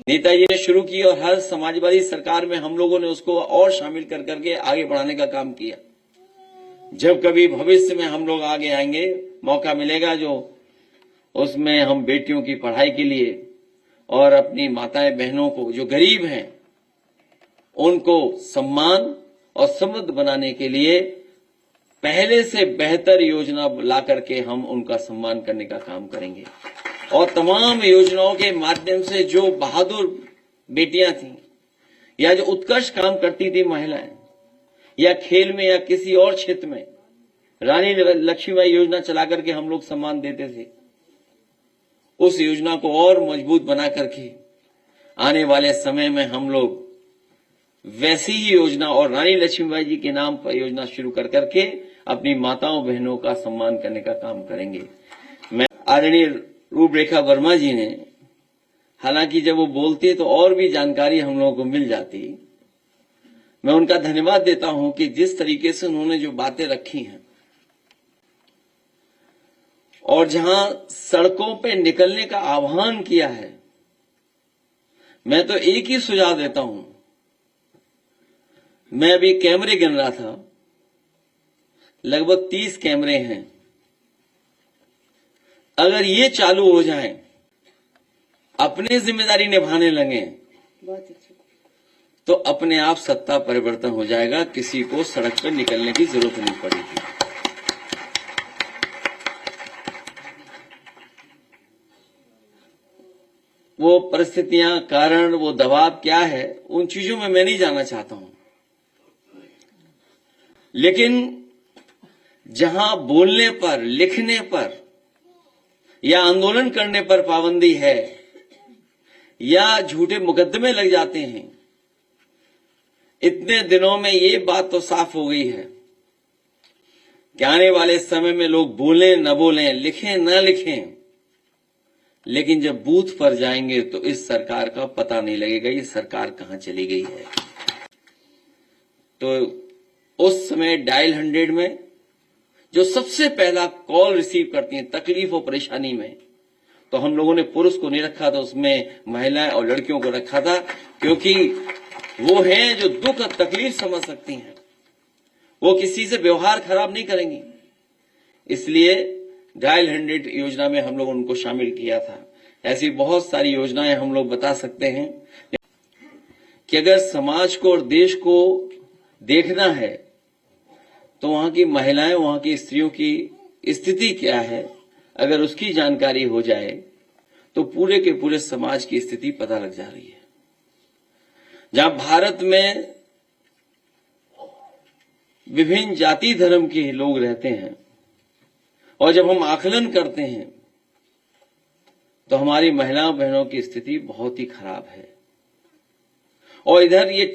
नेताजी ने शुरू की और हर समाजवादी सरकार में हम लोगों ने उसको और शामिल कर करके आगे बढ़ाने का काम किया। जब कभी भविष्य में हम लोग आगे आएंगे, मौका मिलेगा जो उसमें हम बेटियों की पढ़ाई के लिए और अपनी माताएं बहनों को जो गरीब हैं उनको सम्मान और समृद्ध बनाने के लिए पहले से बेहतर योजना ला करके हम उनका सम्मान करने का काम करेंगे। और तमाम योजनाओं के माध्यम से जो बहादुर बेटियां थीं या जो उत्कृष्ट काम करती थी महिलाएं, या खेल में या किसी और क्षेत्र में, रानी लक्ष्मीबाई योजना चला करके हम लोग सम्मान देते थे। उस योजना को और मजबूत बना करके आने वाले समय में हम लोग वैसी ही योजना और रानी लक्ष्मीबाई जी के नाम पर योजना शुरू कर करके अपनी माताओं बहनों का सम्मान करने का काम करेंगे। मैं आदरणीय रूपरेखा वर्मा जी ने, हालांकि जब वो बोलती तो और भी जानकारी हम लोगों को मिल जाती, मैं उनका धन्यवाद देता हूं कि जिस तरीके से उन्होंने जो बातें रखी हैं और जहां सड़कों पे निकलने का आह्वान किया है, मैं तो एक ही सुझाव देता हूं। मैं अभी कैमरे गिन रहा था, लगभग 30 कैमरे हैं। अगर ये चालू हो जाए, अपनी जिम्मेदारी निभाने लगे, तो अपने आप सत्ता परिवर्तन हो जाएगा, किसी को सड़क पर निकलने की जरूरत नहीं पड़ेगी। वो परिस्थितियां, कारण, वो दबाव क्या है, उन चीजों में मैं नहीं जाना चाहता हूं। लेकिन जहां बोलने पर, लिखने पर या आंदोलन करने पर पाबंदी है या झूठे मुकदमे लग जाते हैं, इतने दिनों में ये बात तो साफ हो गई है कि आने वाले समय में लोग बोलें न बोलें, लिखें न लिखें, लेकिन जब बूथ पर जाएंगे तो इस सरकार का पता नहीं लगेगा ये सरकार कहां चली गई है। तो उस समय डायल 100 में जो सबसे पहला कॉल रिसीव करती हैं तकलीफ और परेशानी में, तो हम लोगों ने पुरुष को नहीं रखा था, उसमें महिलाएं और लड़कियों को रखा था, क्योंकि वो हैं जो दुख और तकलीफ समझ सकती हैं, वो किसी से व्यवहार खराब नहीं करेंगी। इसलिए डायल 100 योजना में हम लोग उनको शामिल किया था। ऐसी बहुत सारी योजनाएं हम लोग बता सकते हैं कि अगर समाज को और देश को देखना है तो वहां की महिलाएं, वहां की स्त्रियों की स्थिति क्या है, अगर उसकी जानकारी हो जाए तो पूरे के पूरे समाज की स्थिति पता लग जा रही है। जहां भारत में विभिन्न जाति धर्म के लोग रहते हैं और जब हम आकलन करते हैं तो हमारी महिलाओं बहनों की स्थिति बहुत ही खराब है। और इधर ये